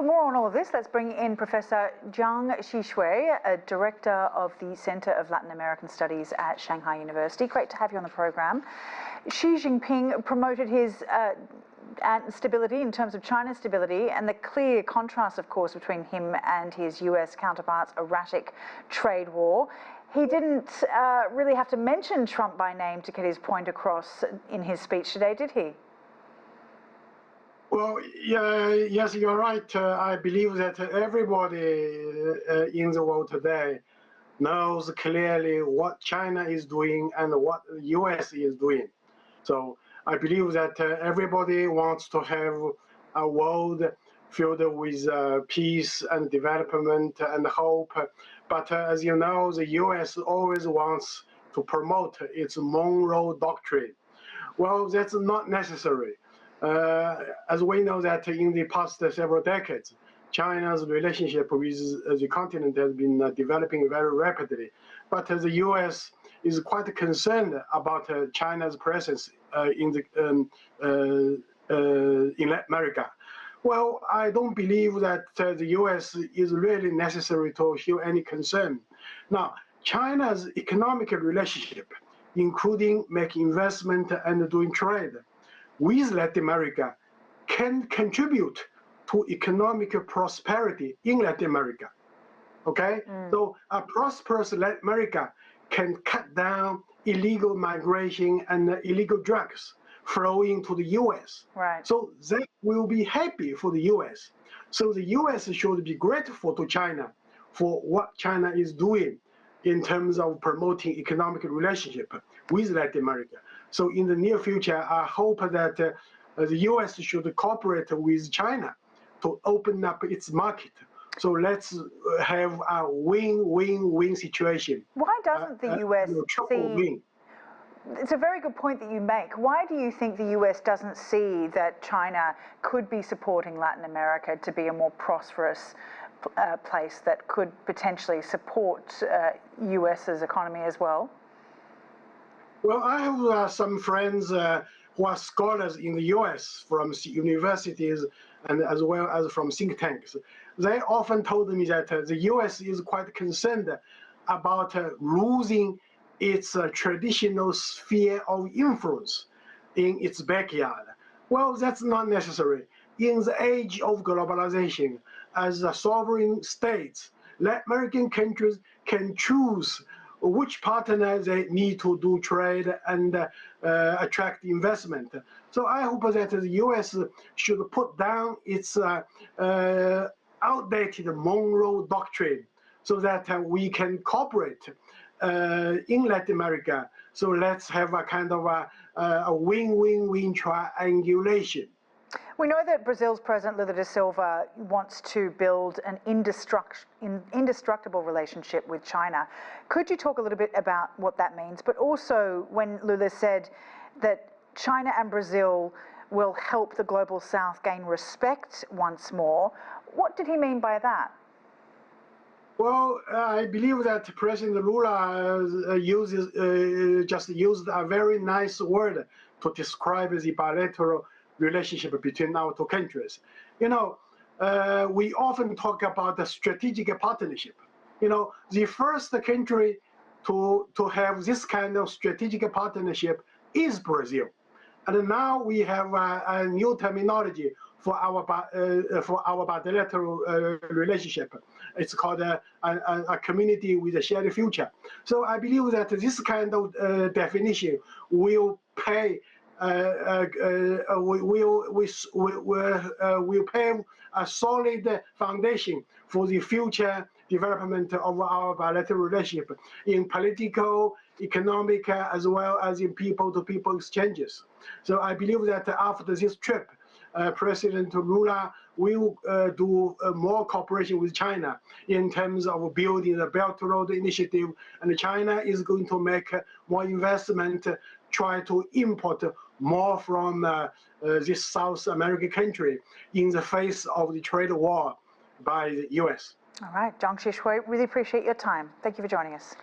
For more on all of this, let's bring in Professor Jiang Shixu, a Director of the Center of Latin American Studies at Shanghai University. Great to have you on the program. Xi Jinping promoted his stability in terms of China's stability, and the clear contrast, of course, between him and his US counterpart's erratic trade war. He didn't really have to mention Trump by name to get his point across in his speech today, did he? Well, yes, you're right. I believe that everybody in the world today knows clearly what China is doing and what the US is doing. So I believe that everybody wants to have a world filled with peace and development and hope. But as you know, the US always wants to promote its Monroe Doctrine. Well, that's not necessary. As we know that in the past several decades, China's relationship with the continent has been developing very rapidly. But the US is quite concerned about China's presence in Latin America. Well, I don't believe that the US is really necessary to show any concern. Now, China's economic relationship, including making investment and doing trade with Latin America, can contribute to economic prosperity in Latin America. Okay? So a prosperous Latin America can cut down illegal migration and illegal drugs flowing to the US. Right. So that will be happy for the US. So the US should be grateful to China for what China is doing in terms of promoting economic relationship with Latin America. So in the near future, I hope that the US should cooperate with China to open up its market. So let's have a win-win-win situation. Why doesn't the US see? Win. It's a very good point that you make. Why do you think the US doesn't see that China could be supporting Latin America to be a more prosperous place that could potentially support US's economy as well? Well, I have some friends who are scholars in the US from universities and as well as from think tanks. They often told me that the US is quite concerned about losing its traditional sphere of influence in its backyard. Well, that's not necessary. In the age of globalization, as sovereign states, Latin American countries can choose which partner they need to do trade and attract investment. So I hope that the US should put down its outdated Monroe Doctrine so that we can cooperate in Latin America. So let's have a kind of a win-win-win triangulation. We know that Brazil's President Lula da Silva wants to build an indestructible relationship with China. Could you talk a little bit about what that means? But also when Lula said that China and Brazil will help the Global South gain respect once more, what did he mean by that? Well, I believe that President Lula just used a very nice word to describe the bilateral relationship between our two countries. You know, we often talk about the strategic partnership. You know, the first country to have this kind of strategic partnership is Brazil. And now we have a new terminology for our bilateral relationship. It's called a community with a shared future. So I believe that this kind of definition will pay will pave a solid foundation for the future development of our bilateral relationship in political, economic, as well as in people-to-people exchanges. So I believe that after this trip, President Lula will do more cooperation with China in terms of building the Belt Road Initiative, and China is going to make more investment, try to import more from this South American country in the face of the trade war by the US. All right, Jiang Shixu, really appreciate your time. Thank you for joining us.